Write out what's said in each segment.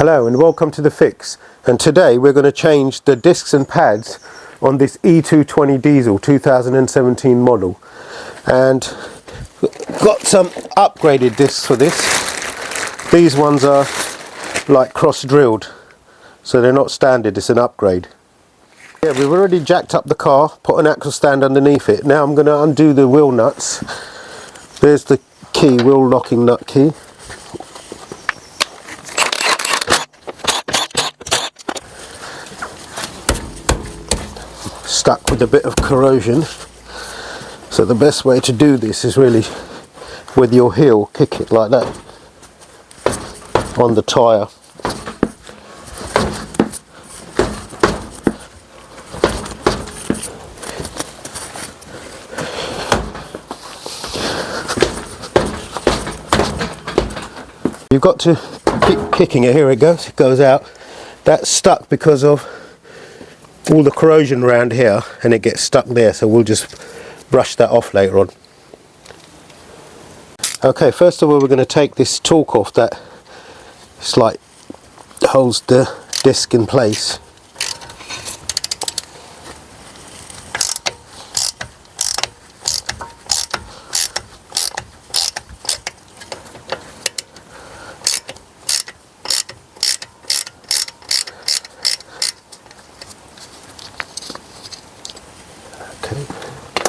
Hello and welcome to The Fix, and today we're going to change the discs and pads on this E220 diesel 2017 model, and got some upgraded discs for this. These ones are like cross drilled, so they're not standard, it's an upgrade. Yeah, we've already jacked up the car, put an axle stand underneath it. Now I'm going to undo the wheel nuts. There's the key, wheel locking nut key. Stuck with a bit of corrosion, so the best way to do this is really with your heel, kick it like that on the tyre. You've got to keep kicking it. Here it goes out. That's stuck because of all the corrosion around here, and it gets stuck there, so we'll just brush that off later on. Okay, first of all we're going to take this torque off that holds the disc in place.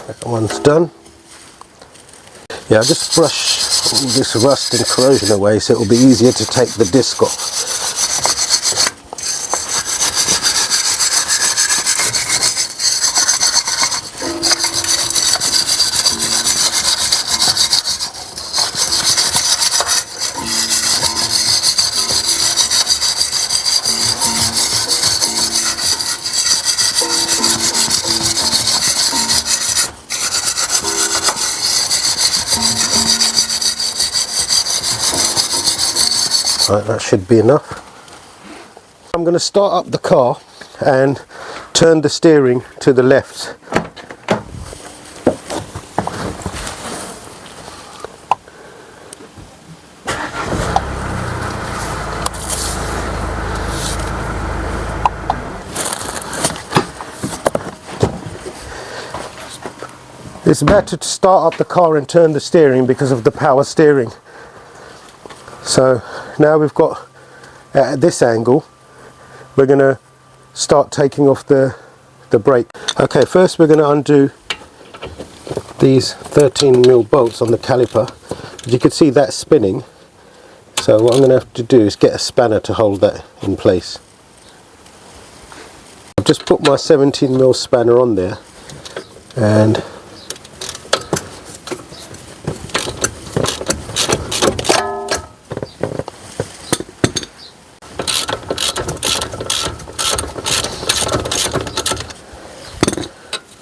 That one's done. Yeah, I'll just brush all this rust and corrosion away so it will be easier to take the disc off. Right, that should be enough. I'm going to start up the car and turn the steering to the left. It's better to start up the car and turn the steering because of the power steering. So now we've got at this angle, we're going to start taking off the brake. Okay, first we're going to undo these 13mm bolts on the caliper. As you can see, that's spinning, so what I'm going to have to do is get a spanner to hold that in place. I've just put my 17mm spanner on there, and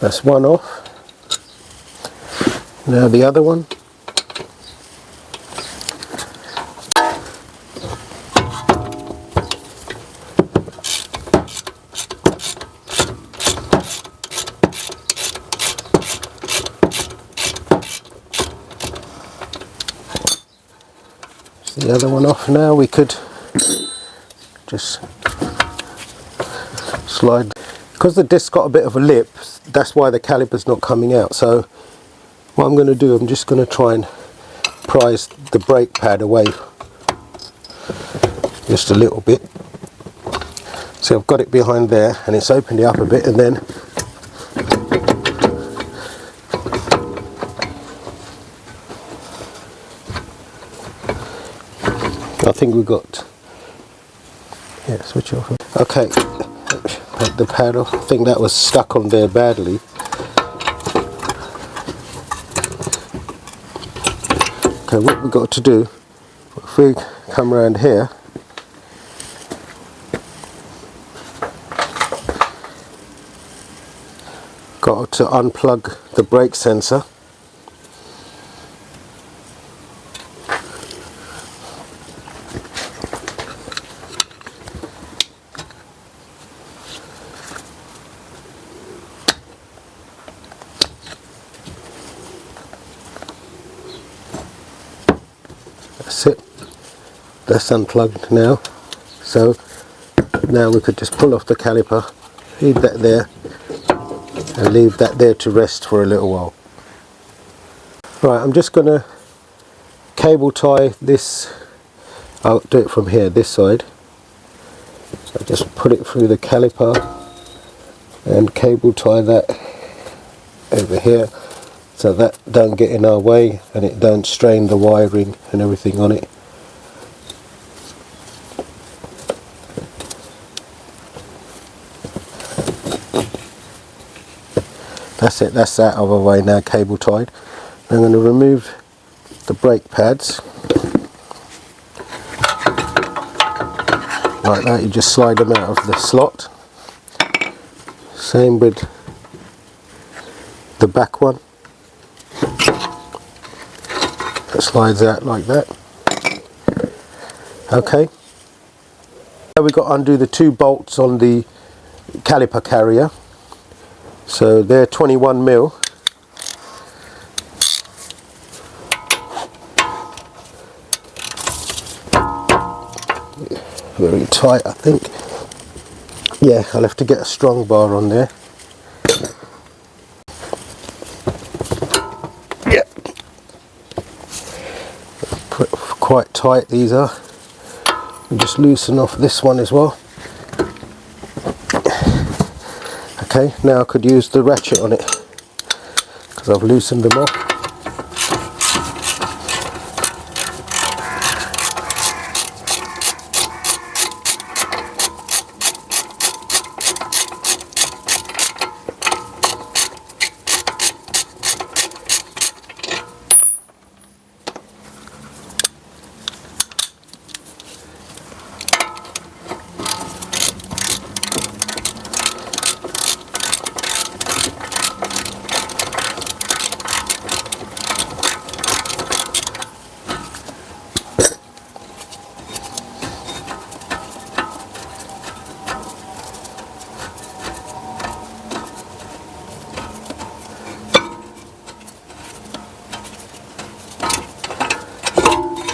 that's one off. Now the other one. The other one off now. We could just slide, because the disc got a bit of a lip, that's why the caliper's not coming out. So what I'm going to do, I'm just going to try and prise the brake pad away just a little bit. So I've got it behind there and it's opened it up a bit, and then I think we got, yeah, switch off. Okay, take the pad off. I think that was stuck on there badly. Okay, what we've got to do, if we come around here, got to unplug the brake sensor. That's it. That's unplugged now. So now we could just pull off the caliper, leave that there, and leave that there to rest for a little while. Right, I'm just going to cable tie this. I'll do it from here, this side. So just put it through the caliper and cable tie that over here, so that don't get in our way and it don't strain the wiring and everything on it. That's it, that's that other way now, cable tied. I'm going to remove the brake pads. Like that, you just slide them out of the slot. Same with the back one. It slides out like that. Okay. Now we've got to undo the 2 bolts on the caliper carrier. So they're 21mm. Very tight, I think. Yeah, I'll have to get a strong bar on there. Yeah. Quite tight these are. And just loosen off this one as well. Okay, now I could use the ratchet on it because I've loosened them off.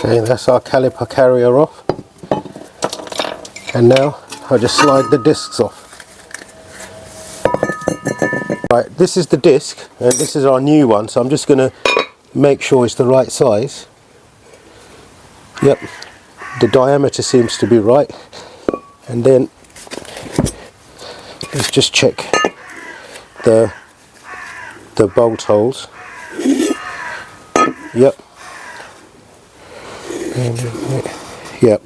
Okay, that's our caliper carrier off, and now I'll just slide the discs off. Right, this is the disc and this is our new one, so I'm just going to make sure it's the right size. Yep, the diameter seems to be right, and then let's just check the bolt holes. Yep. Yep,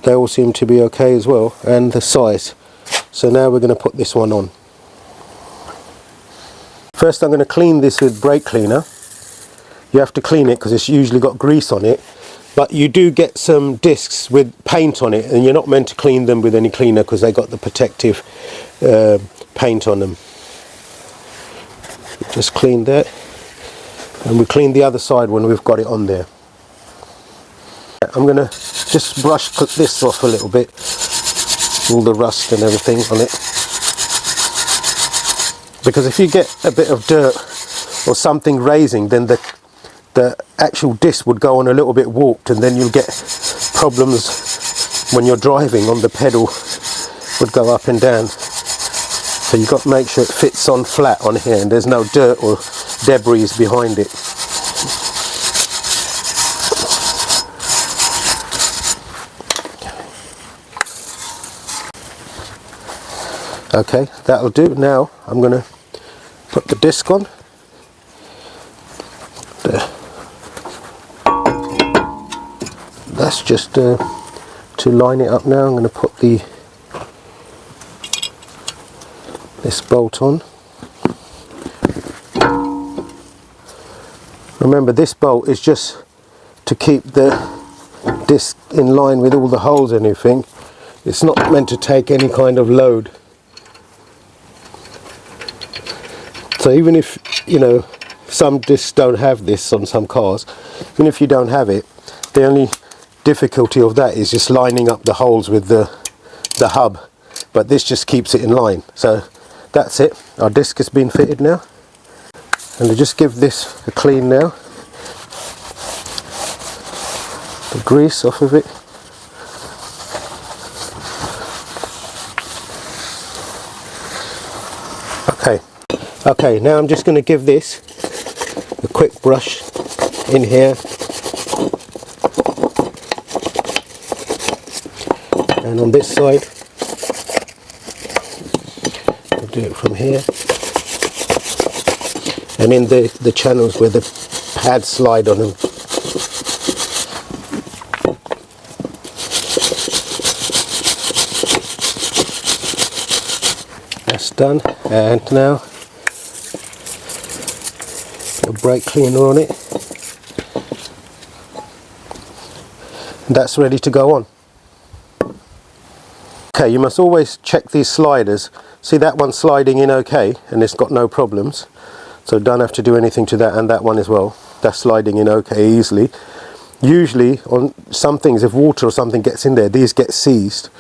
they all seem to be okay as well, and the size. So now we're going to put this one on. First I'm going to clean this with brake cleaner. You have to clean it because it's usually got grease on it, but you do get some discs with paint on it, and you're not meant to clean them with any cleaner because they got the protective paint on them. Just clean that, and we clean the other side when we've got it on there. I'm going to just brush this off a little bit, all the rust and everything on it, because if you get a bit of dirt or something raising, then the actual disc would go on a little bit warped, and then you'll get problems when you're driving on the pedal, would go up and down. So you've got to make sure it fits on flat on here and there's no dirt or debris behind it. Okay, that'll do. Now I'm going to put the disc on. There. That's just to line it up now. I'm going to put this bolt on. Remember, this bolt is just to keep the disc in line with all the holes and everything. It's not meant to take any kind of load. So even if, you know, some discs don't have this on some cars, even if you don't have it, the only difficulty of that is just lining up the holes with the hub, but this just keeps it in line. So that's it, our disc has been fitted now, and to just give this a clean now, the grease off of it. Okay, now I'm just going to give this a quick brush in here, and on this side I'll do it from here, and in the channels where the pads slide on them. That's done, and now a brake cleaner on it, and that's ready to go on. Okay, you must always check these sliders. See that one sliding in okay, and it's got no problems, so don't have to do anything to that, and that one as well, that's sliding in okay easily. Usually on some things, if water or something gets in there, these get seized,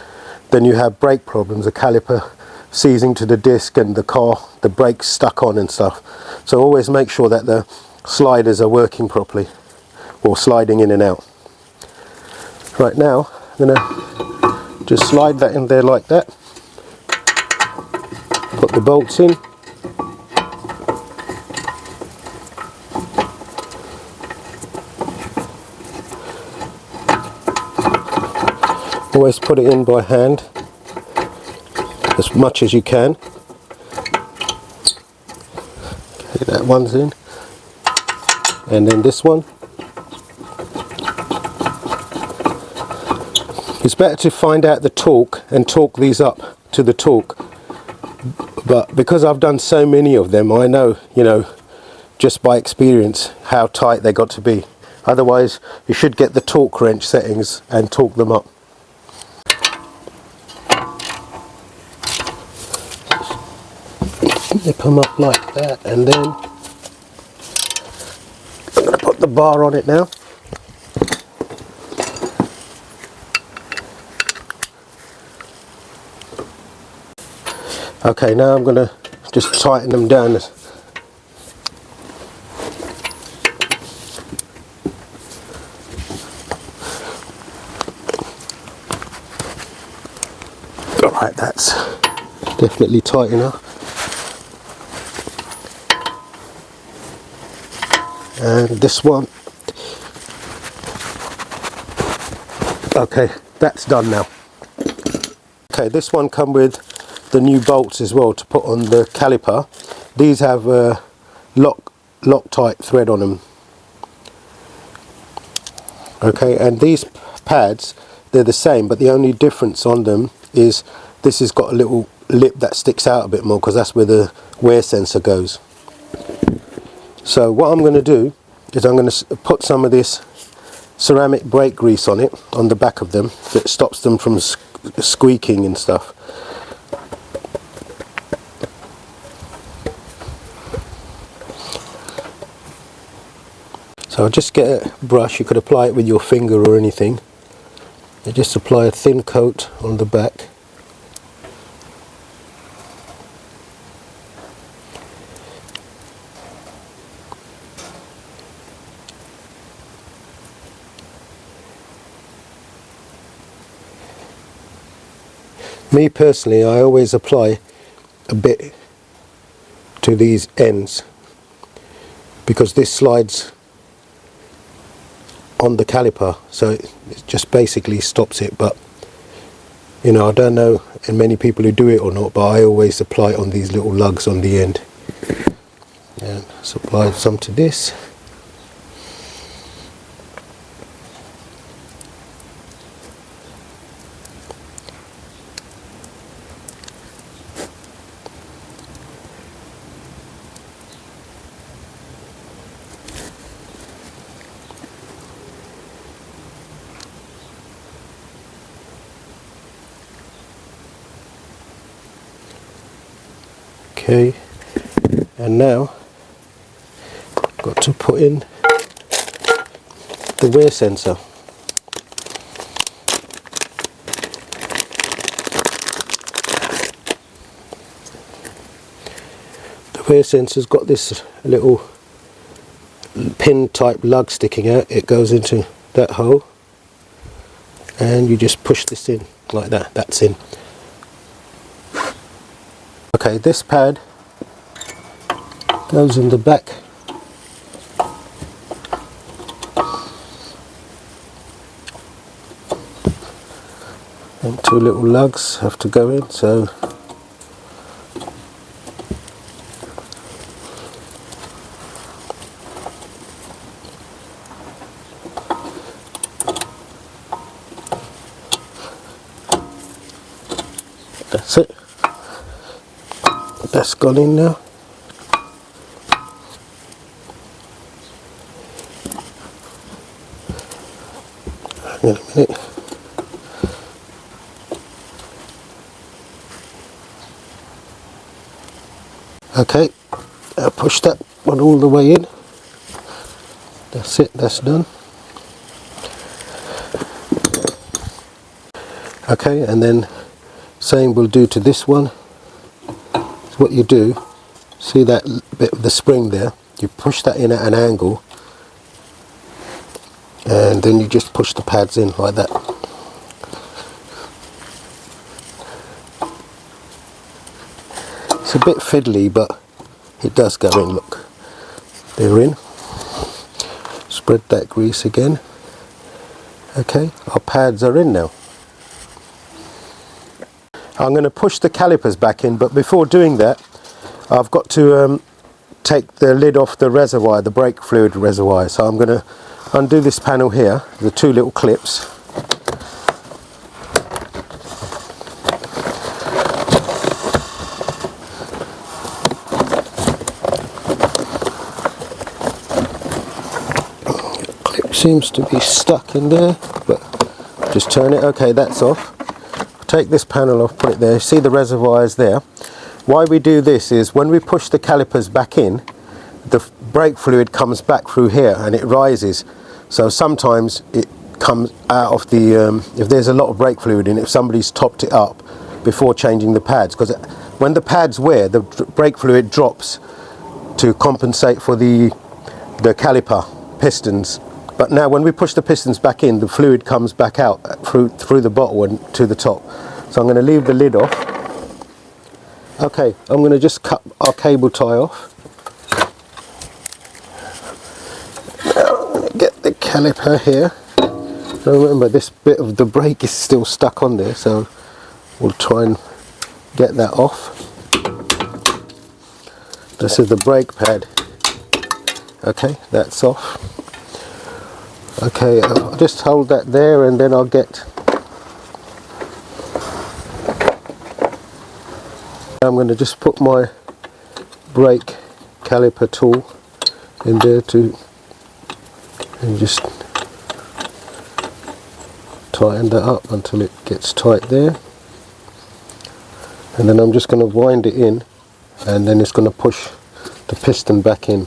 then you have brake problems, a caliper seizing to the disc and the brakes stuck on and stuff. So always make sure that the sliders are working properly, or sliding in and out. Right now I'm going to just slide that in there like that, put the bolts in, always put it in by hand as much as you can. Okay, that one's in, and then this one. It's better to find out the torque and torque these up to the torque, but because I've done so many of them, I know, you know, just by experience how tight they got to be. Otherwise you should get the torque wrench settings and torque them up. Snip them up like that, and then I'm going to put the bar on it now. Okay, now I'm going to just tighten them down. Alright, that's definitely tight enough. And this one, okay, that's done now. Okay, this one come with the new bolts as well to put on the caliper. These have a Loctite thread on them. Okay, and these pads, they're the same, but the only difference on them is this has got a little lip that sticks out a bit more, because that's where the wear sensor goes. So what I'm going to do is I'm going to put some of this ceramic brake grease on it, on the back of them, that stops them from squeaking and stuff. So I'll just get a brush. You could apply it with your finger or anything. You just apply a thin coat on the back. Me personally, I always apply a bit to these ends, because this slides on the caliper, so it just basically stops it. But you know, I don't know and many people who do it or not, but I always apply it on these little lugs on the end. And let's apply some to this. Okay, and now I've got to put in the wear sensor. The wear sensor's got this little pin type lug sticking out. It goes into that hole, and you just push this in like that. That's in. Okay, this pad goes in the back. And two little lugs have to go in, so that's it. That's gone in now. Hang on a minute. Okay, I'll push that one all the way in. That's it, that's done. Okay, and then same we'll do to this one. So what you do, see that bit of the spring there, you push that in at an angle, and then you just push the pads in like that. It's a bit fiddly, but it does go in. Look, they're in. Spread that grease again. Okay, our pads are in now. I'm going to push the calipers back in, but before doing that I've got to take the lid off the reservoir, the brake fluid reservoir. So I'm going to undo this panel here, the two little clips. Clip seems to be stuck in there, but just turn it. Okay, that's off. Take this panel off, put it there. See the reservoir is there. Why we do this is when we push the calipers back in, the brake fluid comes back through here and it rises. So sometimes it comes out of the, if there's a lot of brake fluid in it, if somebody's topped it up before changing the pads, because when the pads wear, the brake fluid drops to compensate for the caliper pistons. But now when we push the pistons back in, the fluid comes back out through the bottle and to the top. So I'm going to leave the lid off. Okay, I'm going to just cut our cable tie off. Now I'm going to get the caliper here. Now remember, this bit of the brake is still stuck on there, so we'll try and get that off. This is the brake pad. Okay, that's off. Okay, I'll just hold that there and then I'll get... I'm going to just put my brake caliper tool in there and just tighten that up until it gets tight there. And then I'm just going to wind it in and then it's going to push the piston back in.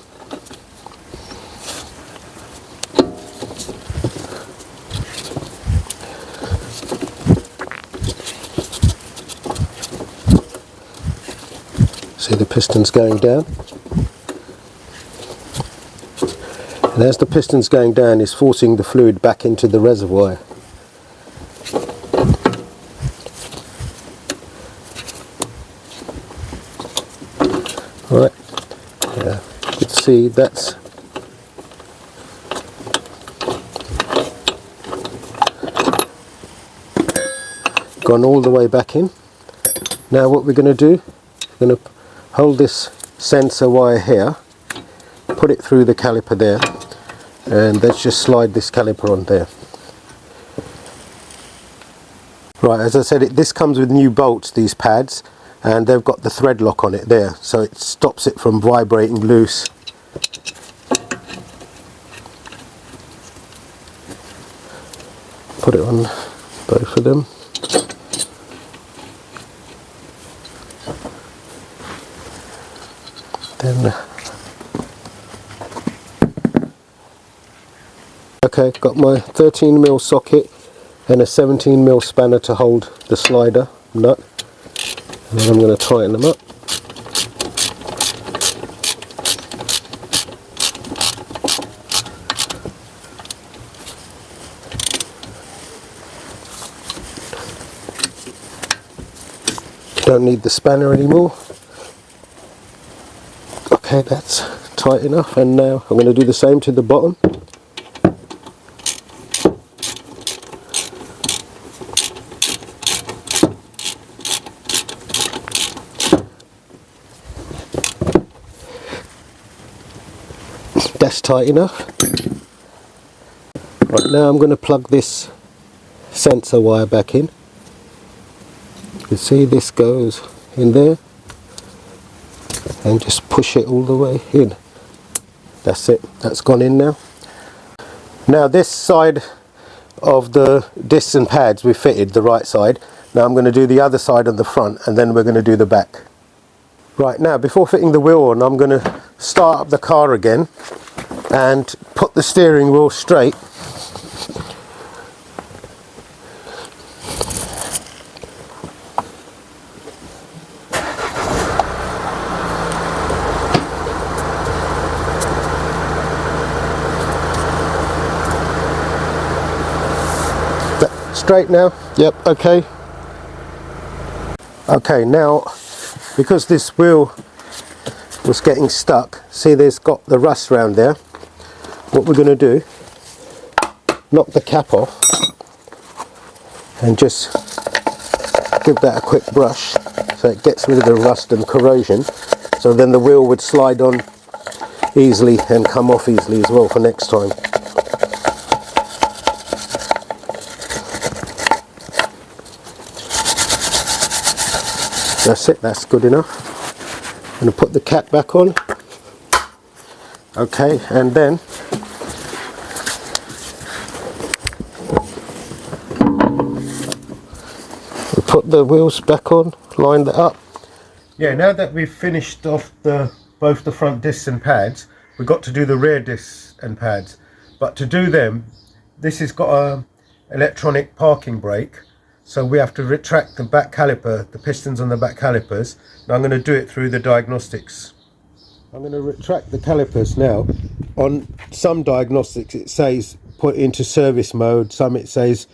See the pistons going down, and as the pistons going down is forcing the fluid back into the reservoir. Alright, yeah, you can see that's gone all the way back in. Now what we're going to do, we're going to hold this sensor wire here, put it through the caliper there, and let's just slide this caliper on there. Right, as I said, this comes with new bolts, these pads, and they've got the thread lock on it there, so it stops it from vibrating loose. Put it on both of them. Then, okay, got my 13mm socket and a 17mm spanner to hold the slider nut, and then I'm going to tighten them up. Don't need the spanner anymore. Okay. Okay, that's tight enough, and now I'm going to do the same to the bottom. That's tight enough. Right, now I'm going to plug this sensor wire back in. You see this goes in there, and just push it all the way in. That's it, that's gone in now. Now this side of the discs and pads we fitted, the right side. Now I'm going to do the other side on the front, and then we're going to do the back. Right, now before fitting the wheel on, I'm going to start up the car again and put the steering wheel straight. Straight now? Yep, okay. Okay, now because this wheel was getting stuck, see there's got the rust around there. What we're going to do, knock the cap off and just give that a quick brush so it gets rid of the rust and corrosion, so then the wheel would slide on easily and come off easily as well for next time. That's it, that's good enough. I'm going to put the cap back on. Okay, and then we put the wheels back on, line that up. Yeah, now that we've finished off both the front discs and pads, we've got to do the rear discs and pads. But to do them, this has got a electronic parking brake. So we have to retract the back caliper, the pistons on the back calipers. Now I'm going to do it through the diagnostics. I'm going to retract the calipers now. On some diagnostics it says put into service mode, some it says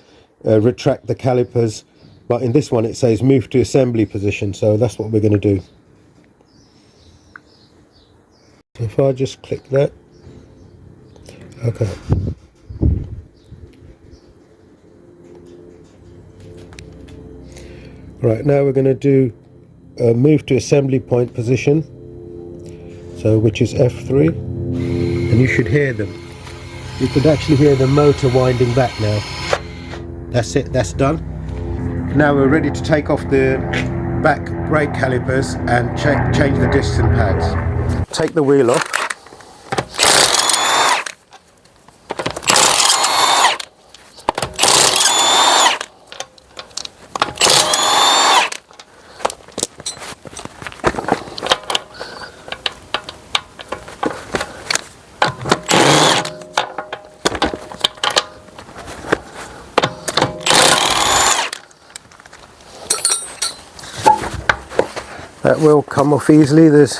retract the calipers, but in this one it says move to assembly position, so that's what we're going to do. So if I just click that, okay. Right, now we're going to do move to assembly point position, so which is F3, and you should hear them. You could actually hear the motor winding back now. That's it, that's done. Now we're ready to take off the back brake calipers and change the discs and pads. Take the wheel off. That will come off easily. There's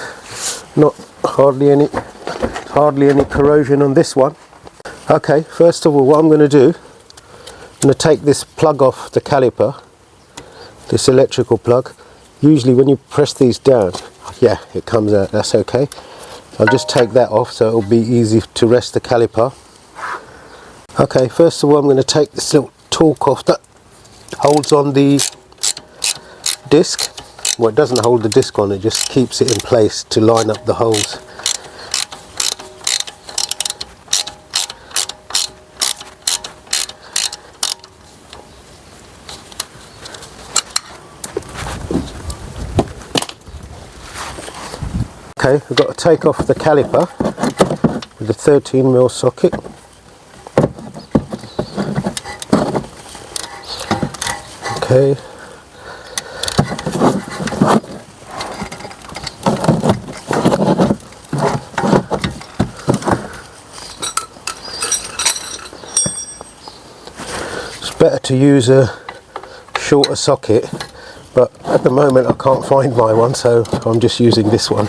not hardly any corrosion on this one. Okay, first of all, what I'm going to do, I'm going to take this plug off the caliper, this electrical plug. Usually when you press these down, yeah, it comes out, that's okay. I'll just take that off so it'll be easy to rest the caliper. Okay, first of all I'm going to take this little torque off that holds on the disc. Well, it doesn't hold the disc on, it just keeps it in place to line up the holes. Okay, we've got to take off the caliper with the 13mm socket. Okay. Better to use a shorter socket, but at the moment I can't find my one, so I'm just using this one.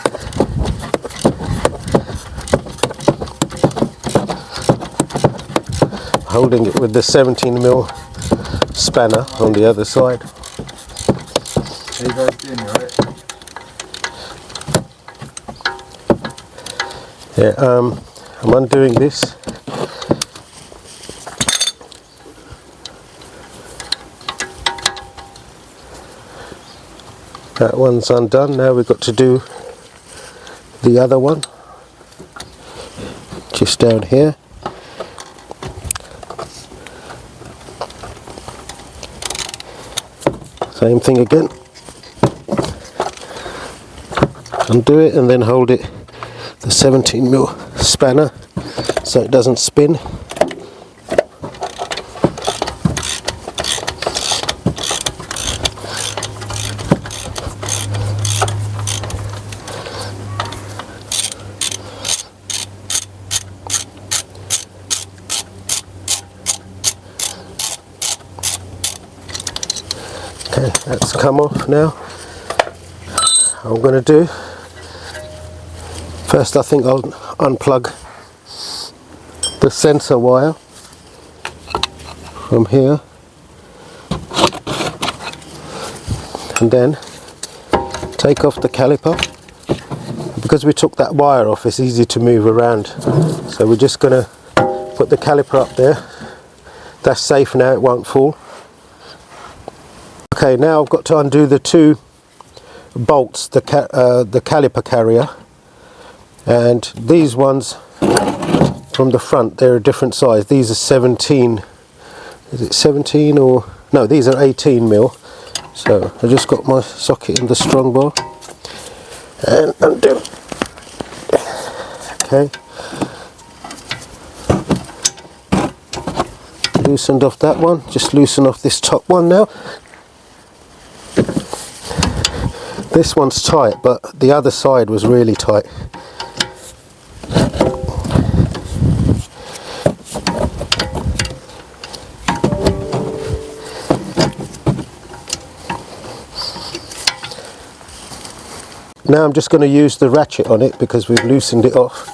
Holding it with the 17mm spanner on the other side. Yeah, I'm undoing this. That one's undone. Now we've got to do the other one, just down here. Same thing again. Undo it and then hold it, the 17mm spanner, so it doesn't spin. Okay, that's come off now. I'm going to do, first I think I'll unplug the sensor wire from here, and then take off the caliper. Because we took that wire off, it's easy to move around, so we're just going to put the caliper up there. That's safe now, it won't fall. Okay, now I've got to undo the two bolts, the caliper carrier, and these ones from the front, they're a different size. These are 17, is it 17 or no, these are 18mm. So I just got my socket in the strong bar and undo. Okay, loosened off that one, just loosen off this top one now. This one's tight, but the other side was really tight. Now I'm just going to use the ratchet on it because we've loosened it off.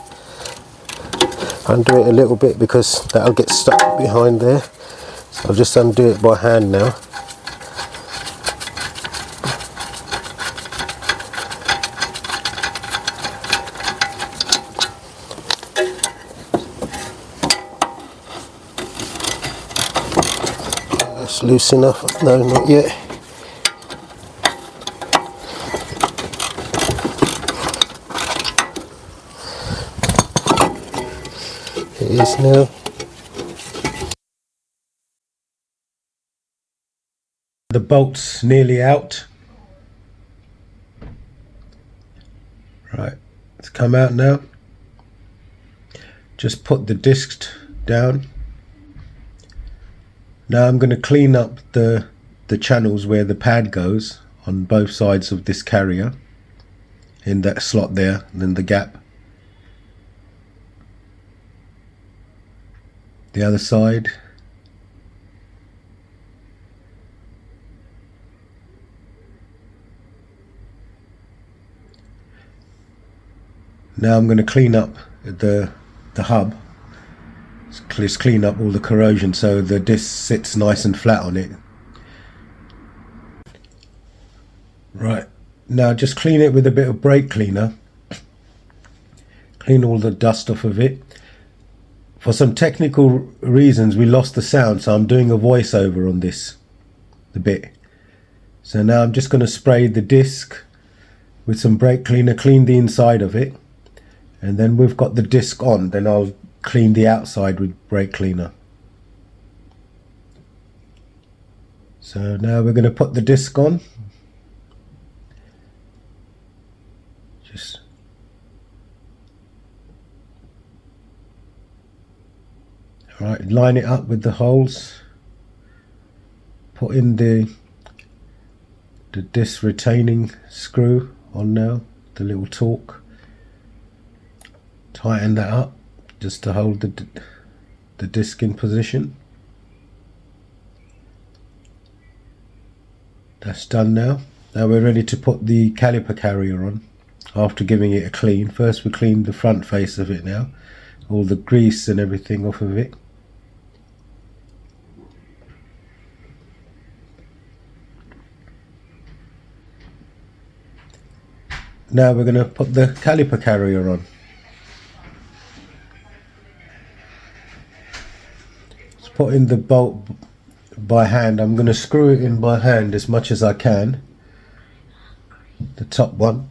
Undo it a little bit because that'll get stuck behind there. So I'll just undo it by hand now. Let's loosen up. No, not yet. It is now. The bolt's nearly out. Right, it's come out now. Just put the disc down. Now I'm going to clean up the channels where the pad goes on both sides of this carrier, in that slot there, and then the gap. The other side. Now I'm going to clean up the hub. Just clean up all the corrosion so the disc sits nice and flat on it. Right, now just clean it with a bit of brake cleaner. Clean all the dust off of it. For some technical reasons we lost the sound, so I'm doing a voiceover on this, the bit. So now I'm just going to spray the disc with some brake cleaner, clean the inside of it, and then we've got the disc on, then I'll clean the outside with brake cleaner. So now we're going to put the disc on. Just alright, line it up with the holes. Put in the disc retaining screw on now, the little torque. Tighten that up just to hold the disc in position. That's done now. Now we're ready to put the caliper carrier on after giving it a clean. First we cleaned the front face of it now, all the grease and everything off of it. Now we're going to put the caliper carrier on. put in the bolt by hand. I'm going to screw it in by hand as much as I can, the top one.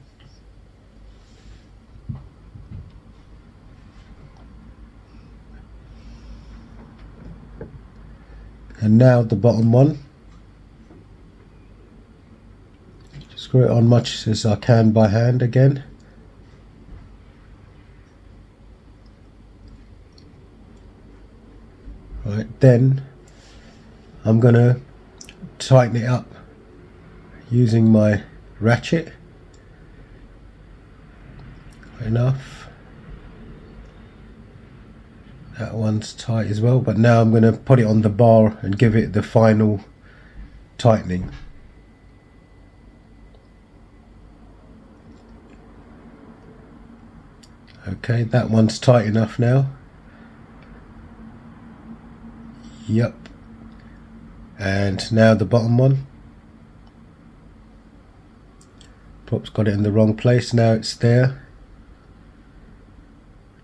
And now the bottom one. Just screw it on much as I can by hand again. Right, then I'm going to tighten it up using my ratchet. Enough. That one's tight as well, but now I'm going to put it on the bar and give it the final tightening. Okay, that one's tight enough now. Yep. And now the bottom one. Perhaps got it in the wrong place. Now it's there.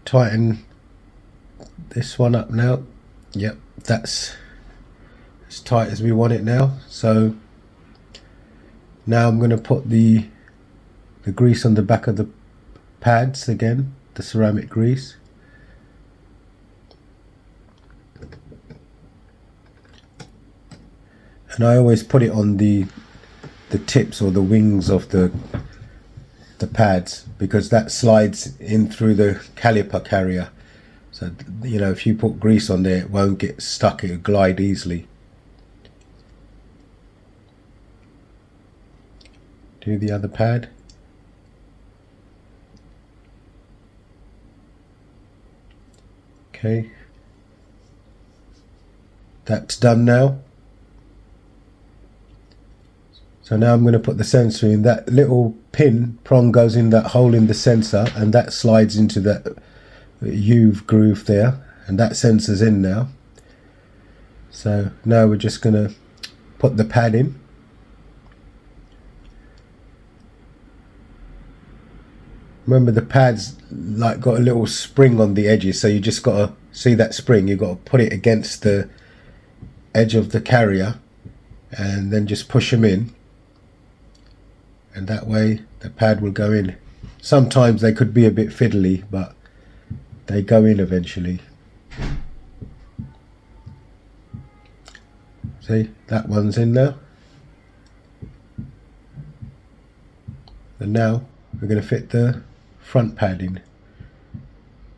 Tighten this one up now. Yep, that's as tight as we want it now. So now I'm going to put the grease on the back of the pads again, the ceramic grease. And I always put it on the tips or the wings of the pads, because that slides in through the caliper carrier. So, you know, if you put grease on there, it won't get stuck, it'll glide easily. Do the other pad. Okay. That's done now. So now I'm going to put the sensor in. That little pin prong goes in that hole in the sensor, and that slides into that U groove there, and that sensor's in now. So now we're just going to put the pad in. Remember, the pad's like got a little spring on the edges, so you just got to see that spring. You've got to put it against the edge of the carrier and then just push them in, and that way the pad will go in. Sometimes they could be a bit fiddly, but they go in eventually. See, that one's in now. And now we're going to fit the front pad in.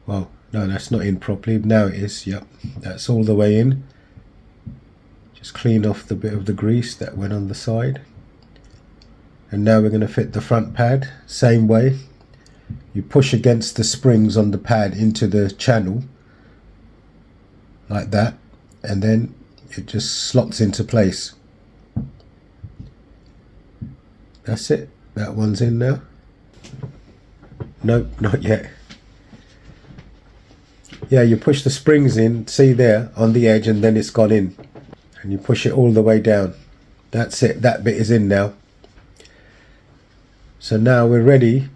Well, no, that's not in properly. Now it is. Yep, that's all the way in. Just clean off the bit of the grease that went on the side. And now we're going to fit the front pad same way. You push against the springs on the pad into the channel like that, and then it just slots into place. That's it. That one's in now. Nope, not yet. Yeah, you push the springs in, see there on the edge, and then it's gone in, and you push it all the way down. That's it. That bit is in now. So now we're ready.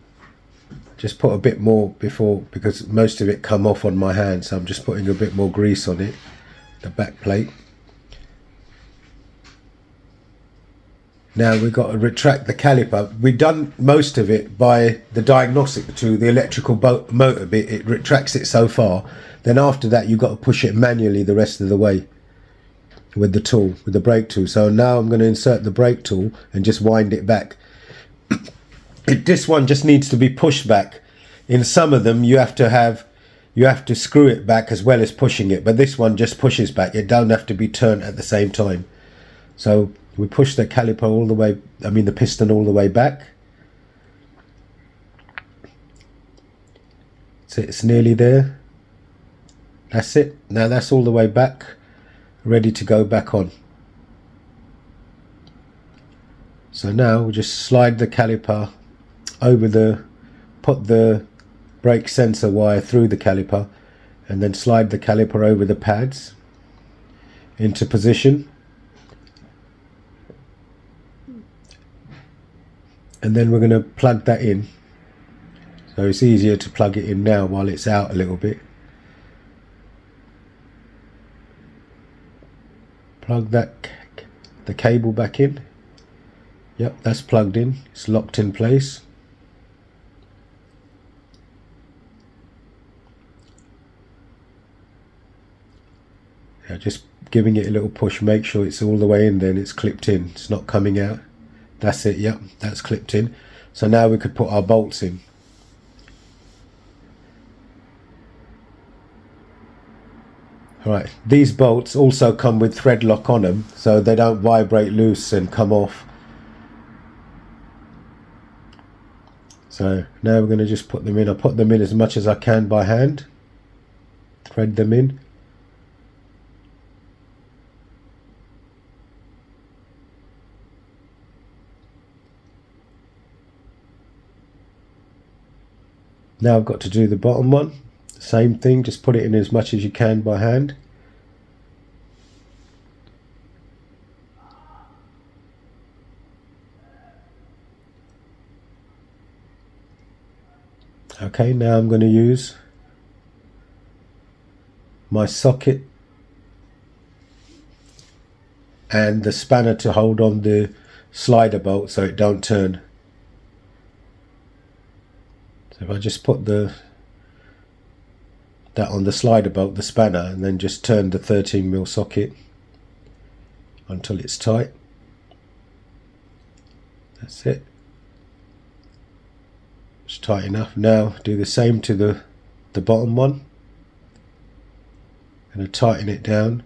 Just put a bit more before, because most of it come off on my hand, so I'm just putting a bit more grease on it, the back plate. Now we've got to retract the caliper. We've done most of it by the diagnostic to the electrical motor bit. It retracts it so far. Then after that you've got to push it manually the rest of the way with the tool, with the brake tool. So now I'm going to insert the brake tool and just wind it back. This one just needs to be pushed back. In some of them you have to screw it back as well as pushing it, but this one just pushes back. It don't have to be turned at the same time. So we push the caliper all the way, the piston all the way back. So it's nearly there. That's it. Now that's all the way back, ready to go back on. So now we'll just slide the caliper over put the brake sensor wire through the caliper, and then slide the caliper over the pads into position. And then we're going to plug that in. So it's easier to plug it in now while it's out a little bit. Plug the cable back in. Yep, that's plugged in. It's locked in place. Now just giving it a little push, make sure it's all the way in, then it's clipped in, it's not coming out. That's it, yep, that's clipped in. So now we could put our bolts in. Alright, these bolts also come with thread lock on them, so they don't vibrate loose and come off. So now we're going to just put them in. I put them in as much as I can by hand. Thread them in. Now I've got to do the bottom one. Same thing, just put it in as much as you can by hand. Okay, now I'm going to use my socket and the spanner to hold on the slider bolt so it don't turn. So if I just put that on the slider bolt, the spanner, and then just turn the 13mm socket until it's tight. That's it. It's tight enough. Now do the same to the bottom one. I'm going to tighten it down.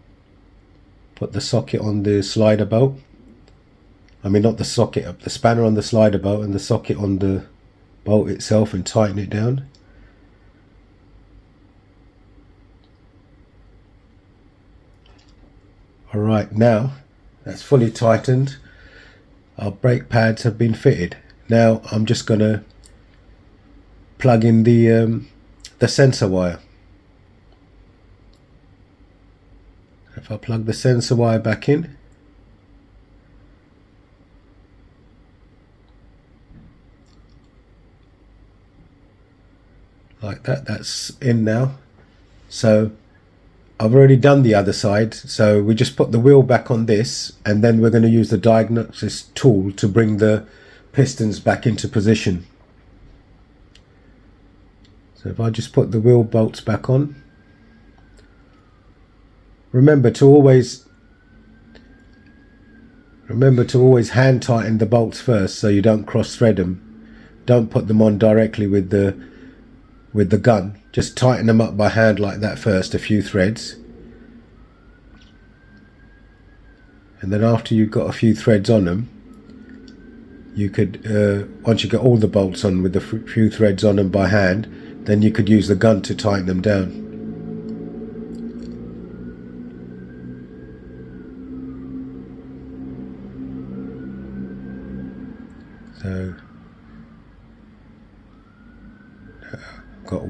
Put the socket on the slider bolt. I mean, not the socket, the spanner on the slider bolt and the socket on the bolt itself, and tighten it down. Alright, now that's fully tightened. Our brake pads have been fitted. Now I'm just going to plug in the sensor wire. If I plug the sensor wire back in, like that, that's in now. So I've already done the other side, so we just put the wheel back on this, and then we're going to use the diagnosis tool to bring the pistons back into position. So if I just put the wheel bolts back on, remember to always hand tighten the bolts first so you don't cross thread them. Don't put them on directly with the gun. Just tighten them up by hand like that first, a few threads, and then after you've got a few threads on them, you could once you get all the bolts on with the few threads on them by hand, then you could use the gun to tighten them down. So got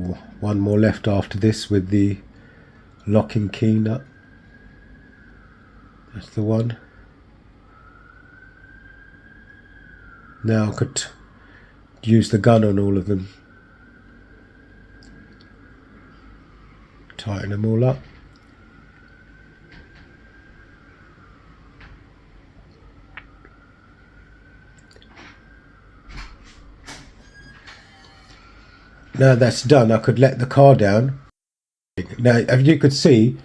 one more left after this with the locking key nut. That's the one. Now I could use the gun on all of them. Tighten them all up. Now that's done, I could let the car down. Now, as you could see,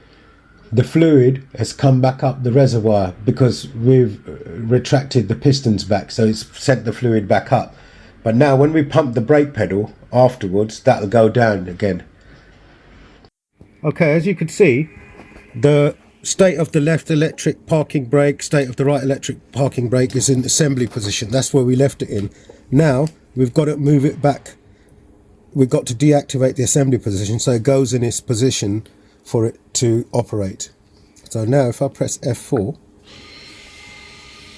the fluid has come back up the reservoir because we've retracted the pistons back, so it's sent the fluid back up. But now when we pump the brake pedal afterwards, that'll go down again. Okay, as you can see, the state of the left electric parking brake, state of the right electric parking brake is in assembly position. That's where we left it in. Now we've got to move it back. We've got to deactivate the assembly position so it goes in its position for it to operate. So now if I press F4,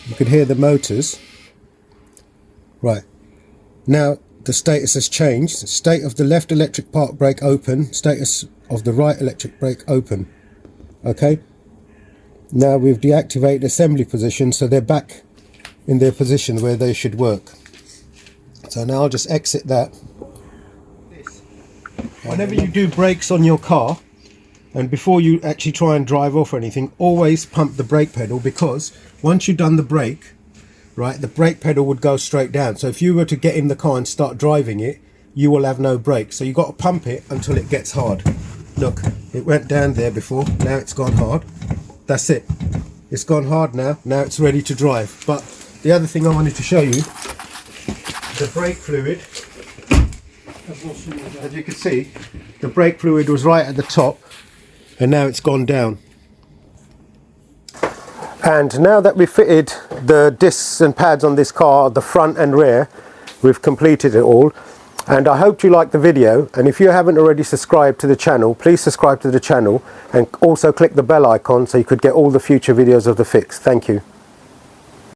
you can hear the motors. Right, now the status has changed. State of the left electric park brake open, status of the right electric brake open. Okay, now we've deactivated assembly position, so they're back in their position where they should work. So now I'll just exit that. Whenever you do brakes on your car, And before you actually try and drive off or anything, always pump the brake pedal, because once you've done the brake, right, the brake pedal would go straight down. So if you were to get in the car and start driving it, you will have no brake. So you've got to pump it until it gets hard. Look, it went down there before, now it's gone hard. That's it. It's gone hard now. Now it's ready to drive. But the other thing I wanted to show you, the brake fluid. As you can see, the brake fluid was right at the top, and now it's gone down. And now that we've fitted the discs and pads on this car, the front and rear, we've completed it all. And I hope you liked the video, and if you haven't already subscribed to the channel, please subscribe to the channel and also click the bell icon so you could get all the future videos of the fix. Thank you.